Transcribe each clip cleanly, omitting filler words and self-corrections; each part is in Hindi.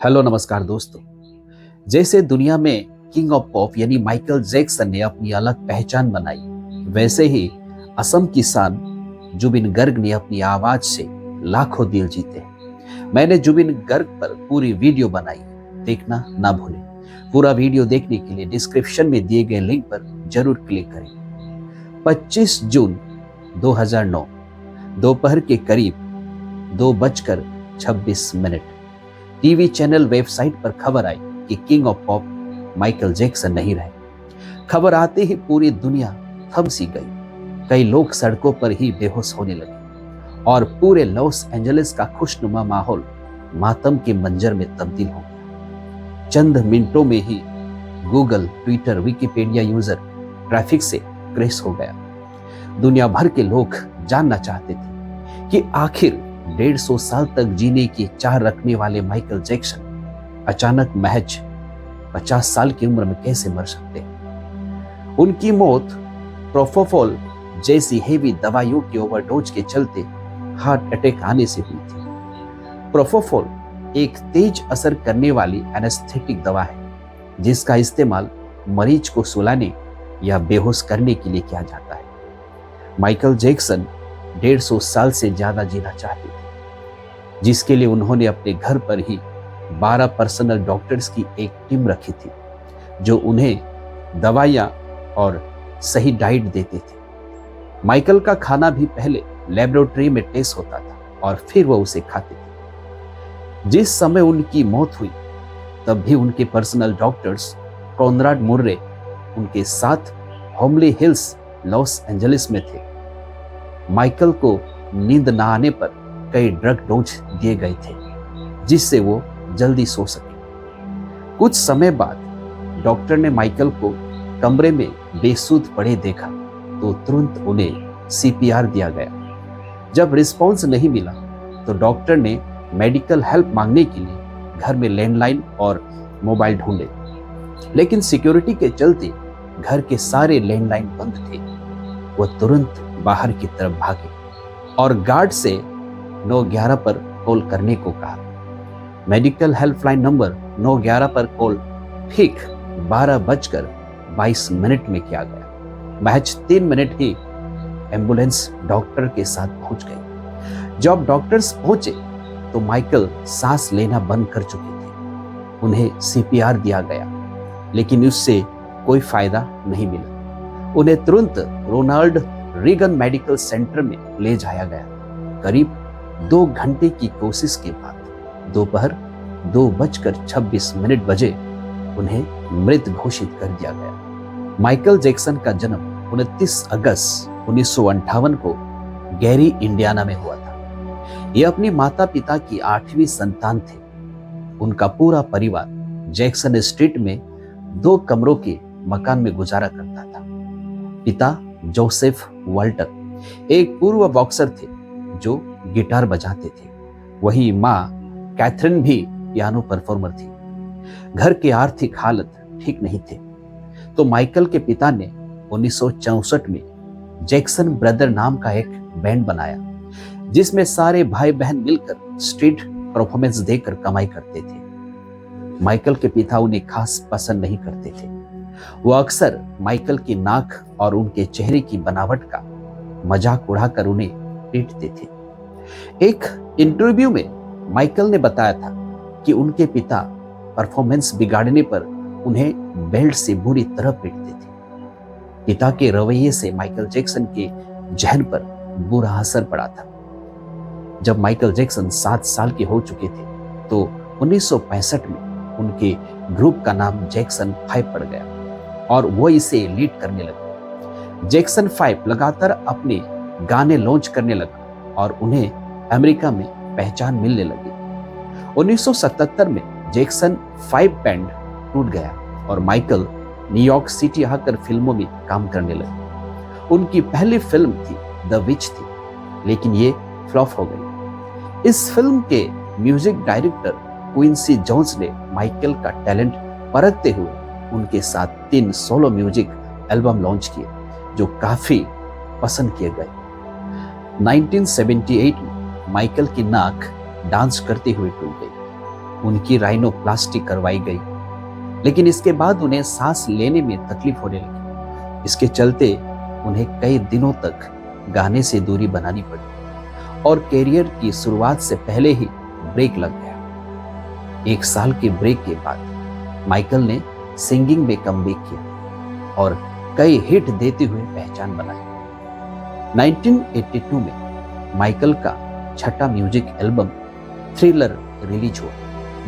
हेलो नमस्कार दोस्तों। जैसे दुनिया में किंग ऑफ पॉप यानी माइकल जैक्सन ने अपनी अलग पहचान बनाई, वैसे ही असम की शान जुबिन गर्ग ने अपनी आवाज से लाखों दिल जीते। मैंने जुबिन गर्ग पर पूरी वीडियो बनाई, देखना ना भूलें। पूरा वीडियो देखने के लिए डिस्क्रिप्शन में दिए गए लिंक पर जरूर क्लिक करें। 25 जून 2009 दोपहर के करीब 2:26 टीवी चैनल वेबसाइट पर खबर आई कि king of pop Michael Jackson नहीं रहे। खबर आते ही पूरी दुनिया थम सी गई। कई लोग सड़कों पर ही बेहोश होने लगे और पूरे लॉस एंजलिस का खुशनुमा माहौल मातम के मंजर में तब्दील हो गया। चंद मिनटों में ही Google, Twitter, Wikipedia user traffic से क्रैश हो गया। दुनिया भर के लोग जानना चाहते थे कि आखिर 150 साल तक जीने की चाह रखने वाले माइकल जैक्सन अचानक महज 50 साल की उम्र में कैसे मर सकते हैं। उनकी मौत प्रोपोफॉल जैसी हेवी दवाइयों की ओवरडोज के चलते हार्ट अटैक आने से हुई थी। प्रोपोफॉल एक तेज असर करने वाली एनेस्थेटिक दवा है जिसका इस्तेमाल मरीज को सुलाने या बेहोश करने के लिए किया जाता है। माइकल जैक्सन 150 साल से ज्यादा जीना चाहते थे, जिसके लिए उन्होंने अपने घर पर ही 12 पर्सनल डॉक्टर्स की एक टीम रखी थी जो उन्हें दवाइयां और सही डाइट देते थे। माइकल का खाना भी पहले लेबोरेटरी में टेस्ट होता था और फिर वो उसे खाते थे। जिस समय उनकी मौत हुई तब भी उनके पर्सनल डॉक्टर्स कॉनराड मुर्रे उनके साथ होमली हिल्स, लॉस एंजलिस में थे। माइकल को नींद न आने पर कई ड्रग डोज दिए गए थे जिससे वो जल्दी सो सके। कुछ समय बाद डॉक्टर ने माइकल को कमरे में बेसुध पड़े देखा तो तुरंत उन्हें सीपीआर दिया गया। जब रिस्पॉन्स नहीं मिला तो डॉक्टर ने मेडिकल हेल्प मांगने के लिए घर में लैंडलाइन और मोबाइल ढूंढे, लेकिन सिक्योरिटी के चलते घर के सारे लैंडलाइन बंद थे। वो तुरंत बाहर की तरफ भागे और गार्ड से 911 पर कॉल करने को कहा। मेडिकल हेल्पलाइन नंबर 911 पर कॉल ठीक 12:22 में किया गया। महज 3 मिनट ही एम्बुलेंस डॉक्टर के साथ पहुंच गई। जब डॉक्टर्स पहुंचे तो माइकल सांस लेना बंद कर चुके थे। उन्हें सीपीआर दिया गया, लेकिन उससे कोई फायदा नहीं मिला। उन्हें तुरंत रोनाल्ड रीगन मेडिकल सेंटर में ले जाया गया। करीब 2 घंटे की कोशिश के बाद दोपहर 2:26 बजे उन्हें मृत घोषित कर दिया गया। माइकल जैक्सन का जन्म 29 अगस्त 1958 को गैरी, इंडियाना में हुआ था। ये अपने माता पिता की 8वीं संतान थे। उनका पूरा परिवार जैक्सन स्ट्रीट में 2 कमरों के मकान में गुजारा करता था। पिता जोसेफ वाल्टर एक पूर्व बॉक्सर थे जो गिटार बजाते थे, वहीं माँ कैथरीन भी पियानो परफॉर्मर थी। घर की आर्थिक हालत ठीक नहीं थे, तो माइकल के पिता ने 1964 में जैक्सन ब्रदर नाम का एक बैंड बनाया जिसमें सारे भाई बहन मिलकर स्ट्रीट परफॉर्मेंस देकर कमाई करते थे। माइकल के पिता उन्हें खास पसंद नहीं करते थे। वो अक्सर माइकल की नाक और उनके चेहरे की बनावट का मजाक उड़ाकर उन्हें पीटते थे। एक इंटरव्यू में माइकल ने बताया था कि उनके पिता परफॉर्मेंस बिगाड़ने पर उन्हें बेल्ट से बुरी तरह पीटते थे। पिता के रवैये से माइकल जैक्सन के जहन पर बुरा असर पड़ा था। जब माइकल जैक्सन 7 साल के हो चुके थे तो 1965 में उनके ग्रुप का नाम जैक्सन 5 पड़ गया और वो इसे लीड करने लगे। जैक्सन 5 लगातार अपने गाने लॉन्च करने लगा और उन्हें अमेरिका में पहचान मिलने लगी। 1977 में जैक्सन 5 बैंड टूट गया और माइकल न्यूयॉर्क सिटी आकर फिल्मों में काम करने लगे। उनकी पहली फिल्म थी द विच थी, लेकिन ये फ्लॉप हो गई। इस फिल्म के म्यूजिक डायरेक्टर क्विंसी जोन्स ने माइकल का टैलेंट परखते हुए उनके साथ 3 सोलो म्यूजिक एल्बम लॉन्च किए जो काफी पसंद किए गए। 1978 में माइकल की नाक डांस करते हुए टूट गई। उनकी राइनोप्लास्टी करवाई गई, लेकिन इसके बाद उन्हें सांस लेने में तकलीफ होने लगी। इसके चलते उन्हें कई दिनों तक गाने से दूरी बनानी पड़ी और कैरियर की शुरुआत से पहले ही ब्रेक लग गया। 1 साल के ब्रेक के बाद माइकल ने सिंगिंग में कमबैक किया और कई हिट देते हुए पहचान बनाई। 1982 में माइकल का छठा म्यूजिक एल्बम थ्रिलर रिलीज हुआ,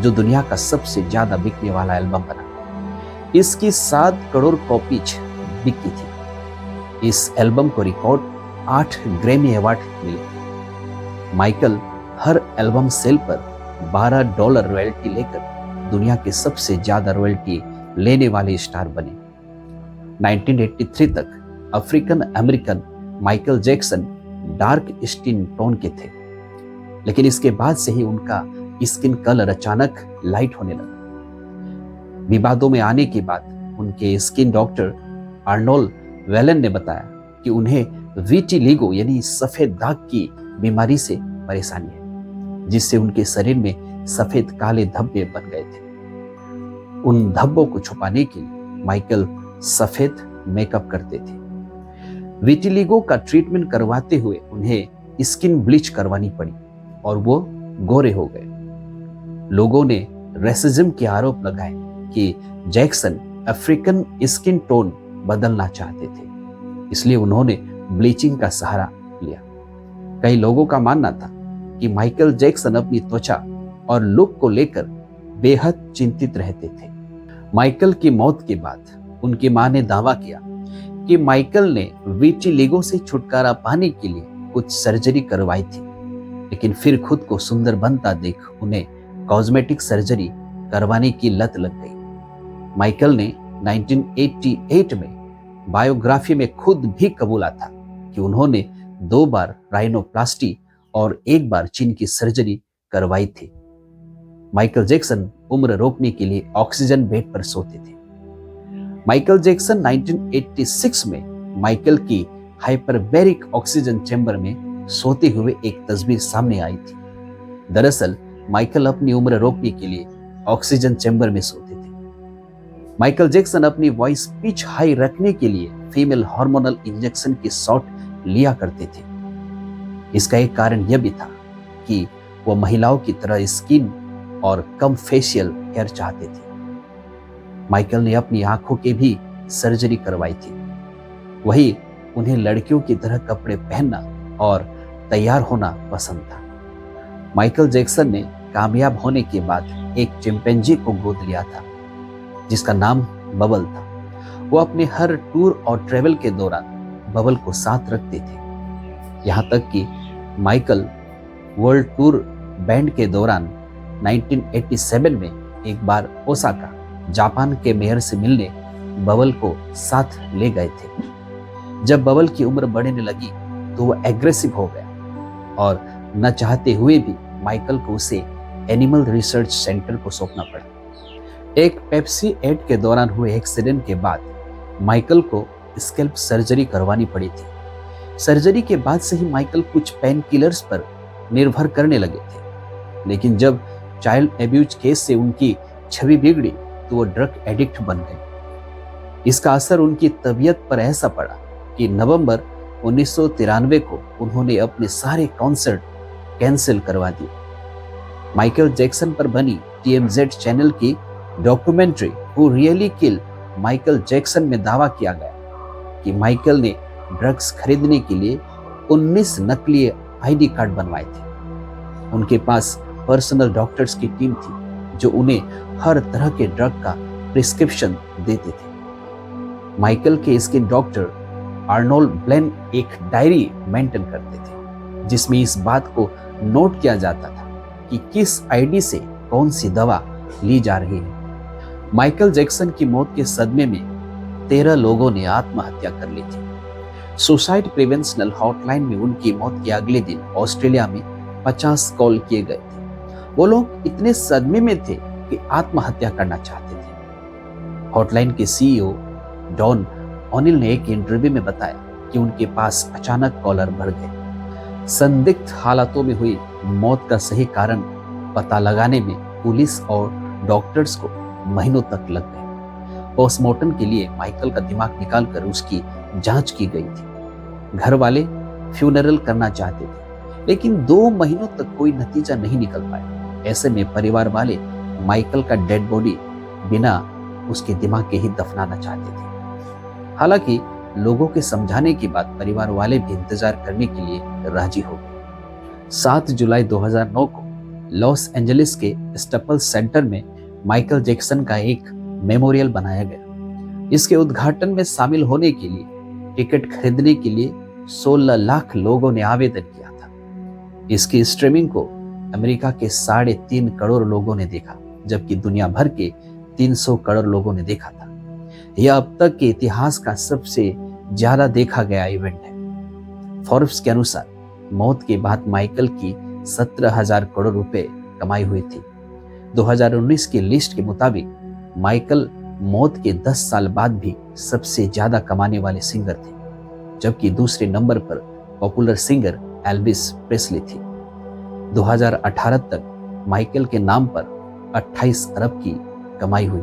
जो दुनिया का सबसे ज्यादा बिकने वाला एल्बम बना। इसकी 7 करोड़ कॉपीज बिकी थी। इस एल्बम को रिकॉर्ड 8 ग्रैमी अवार्ड मिले। माइकल हर एल्बम सेल पर $12 रॉयल्टी लेकर दुनिया के सबसे ज्यादा रॉयल्टी लेने वाले स्टार बने। 1983 तक African American Michael Jackson dark skin tone के थे, लेकिन इसके बाद से ही उनका स्किन कलर अचानक लाइट होने लगा। विवादों में आने के बाद उनके स्किन डॉक्टर आर्नोल्ड वेलन ने बताया कि उन्हें विटिलिगो यानी सफेद दाग की बीमारी से परेशानी है, जिससे उनके शरीर में सफेद काले धब्बे बन गए थे। उन धब्बों को छुपाने के लिए माइकल सफेद मेकअप करते थे। विटिलिगो का ट्रीटमेंट करवाते हुए उन्हें स्किन ब्लीच करवानी पड़ी और वो गोरे हो गए। लोगों ने रेसिज्म के आरोप लगाए कि जैक्सन अफ्रीकन स्किन टोन बदलना चाहते थे, इसलिए उन्होंने ब्लीचिंग का सहारा लिया। कई लोगों का मानना था कि माइकल जैक्सन अपनी त्वचा और लुक को लेकर बेहद चिंतित रहते थे। माइकल की मौत के बाद उनकी मां ने दावा किया कि माइकल ने विटिलिगो से छुटकारा पाने के लिए कुछ सर्जरी करवाई थी, लेकिन फिर खुद को सुंदर बनता देख उन्हें कॉस्मेटिक सर्जरी करवाने की लत लग गई। माइकल ने 1988 में बायोग्राफी में खुद भी कबूला था कि उन्होंने 2 बार राइनोप्लास्टी और 1 बार चिन की सर्जरी करवाई थी। माइकल जैक्सन उम्र रोकने के लिए ऑक्सीजन बेड पर सोते थे। माइकल जैक्सन 1986 में माइकल की हाइपरबैरिक ऑक्सीजन चैम्बर में सोते हुए एक तस्वीर सामने आई थी। दरअसल माइकल अपनी उम्र रोकने के लिए ऑक्सीजन चैम्बर में सोते थे। माइकल जैक्सन अपनी वॉइस पिच हाई रखने के लिए फीमेल हार्मोनल इंजेक्शन के शॉट लिया करते थे। इसका एक कारण यह भी था कि वो महिलाओं की तरह स्किन और कम फेशियल हेयर चाहते थे। माइकल ने अपनी आंखों की भी सर्जरी करवाई थी। वही उन्हें लड़कियों की तरह कपड़े पहनना और तैयार होना पसंद था। माइकल जैक्सन ने कामयाब होने के बाद एक चिंपैंजी को गोद लिया था, जिसका नाम बबल था। वो अपने हर टूर और ट्रेवल के दौरान बबल को साथ रखते थे। यहाँ तक कि माइकल वर्ल्ड टूर बैंड के दौरान 1987 में एक बार ओसाका जापान के मेयर से मिलने बबल को साथ ले गए थे। जब बबल की उम्र बढ़ने लगी तो वो एग्रेसिव हो गया और न चाहते हुए भी माइकल को उसे एनिमल रिसर्च सेंटर को सौंपना पड़ा। एक पेप्सी एड के दौरान हुए एक्सीडेंट के बाद माइकल को स्कैल्प सर्जरी करवानी पड़ी थी। सर्जरी के बाद से ही माइकल कुछ पेन किलर्स पर निर्भर करने लगे थे, लेकिन जब चाइल्ड एब्यूज केस से उनकी छवि बिगड़ी तो वो ड्रग एडिक्ट बन गए। इसका असर उनकी तबीयत पर ऐसा पड़ा कि नवंबर 1993 को उन्होंने अपने सारे कॉन्सर्ट कैंसिल करवा दिए। माइकल जैक्सन पर बनी TMZ चैनल की documentary who really kill Michael Jackson में दावा किया गया कि माइकल ने ड्रग्स खरीदने के लिए 19 नकली ID कार्ड बनवाए थे। उनके पास पर्सनल डॉक्टर्स की टीम थी जो उन्हें हर तरह के ड्रग का प्रिस्क्रिप्शन देते थे। माइकल के स्किन डॉक्टर आर्नोल्ड ब्लेन एक डायरी मेंटेन करते थे, जिसमें इस बात को नोट किया जाता था कि किस ID से कौन सी दवा ली जा रही है। माइकल जैक्सन की मौत के सदमे में 13 लोगों ने आत्महत्या कर ली थी। सुसाइड प्रिवेंशनल हॉटलाइन में उनकी मौत के अगले दिन ऑस्ट्रेलिया में 50 कॉल किए गए थे। वो लोग इतने सदमे में थे कि आत्महत्या करना चाहते थे। हॉटलाइन के CEO डॉन ओनिल ने एक इंटरव्यू में बताया कि उनके पास अचानक कॉलर बढ़ गए। संदिग्ध हालातों में हुई मौत का सही कारण पता लगाने में पुलिस और डॉक्टर्स को महीनों तक लग गए। पोस्टमार्टम के लिए माइकल का दिमाग निकालकर उसकी जांच की गई थी। घर वाले फ्यूनरल करना चाहते थे, लेकिन 2 महीनों तक कोई नतीजा नहीं निकल पाया। ऐसे में परिवार वाले माइकल का डेड बॉडी बिना उसके दिमाग के ही दफनाना चाहते थे। हालांकि लोगों के समझाने के बाद परिवार वाले भी इंतजार करने के लिए राजी हो गए। 7 जुलाई 2009 को लॉस एंजलिस के स्टेपल्स सेंटर में माइकल जैक्सन का एक मेमोरियल बनाया गया। इसके उद्घाटन में शामिल होने के लिए टिकट खरीदने के लिए 16 लाख लोगों ने आवेदन किया था। इसकी स्ट्रीमिंग को अमेरिका के 3.5 करोड़ लोगों ने देखा, जबकि दुनिया भर के 300 करोड़ लोगों ने देखा था। यह अब तक के इतिहास का सबसे ज्यादा देखा गया इवेंट है। फोर्ब्स के अनुसार मौत के बाद माइकल की 17,000 करोड़ रुपए कमाई हुई थी। 2019 की लिस्ट के मुताबिक माइकल मौत के 10 साल बाद भी सबसे ज्यादा कमाने वाले सिंगर थे, जबकि दूसरे नंबर पर पॉपुलर सिंगर एल्विस प्रेस्ली थी। 2018 तक माइकल के नाम पर 28 अरब की कमाई हुई।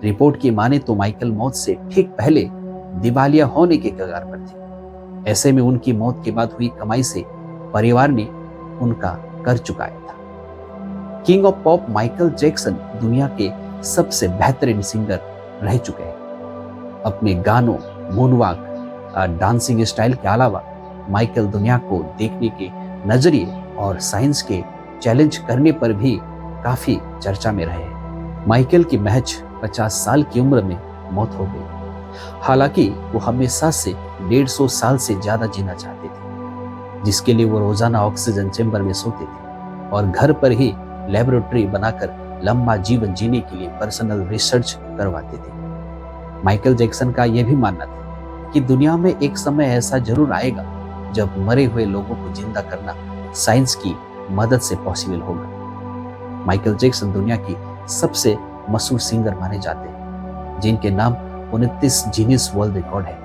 रिपोर्ट की माने तो माइकल मौत से ठीक पहले दिवालिया होने के कगार पर थे। ऐसे में उनकी मौत के बाद हुई कमाई से परिवार ने उनका कर चुकाया था। King of pop Michael Jackson दुनिया के सबसे बेहतरीन सिंगर रह चुके हैं। अपने गानों, मूनवॉक, डांसिंग स्टाइल के अलावा माइकल दुनिया को देखने के नजरिए और साइंस के चैलेंज करने पर भी काफी चर्चा में रहे हैं। माइकल की महज 50 साल की उम्र में मौत हो गई। हालांकि वो हमेशा से 150 साल से ज्यादा जीना चाहते थे, जिसके लिए वो रोजाना ऑक्सीजन चेंबर में सोते थे और घर पर ही लेबोरेटरी बनाकर लंबा जीवन जीने के लिए पर्सनल रिसर्च करवाते थे। माइकल जैक्सन का यह भी मानना था कि दुनिया में एक समय ऐसा जरूर आएगा जब मरे हुए लोगों को जिंदा करना साइंस की मदद से पॉसिबल होगा। माइकल जैक्सन दुनिया की सबसे मशहूर सिंगर माने जाते हैं, जिनके नाम 29 गिनीज वर्ल्ड रिकॉर्ड है।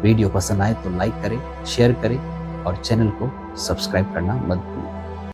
वीडियो पसंद आए तो लाइक करें, शेयर करें और चैनल को सब्सक्राइब करना मत भूलें।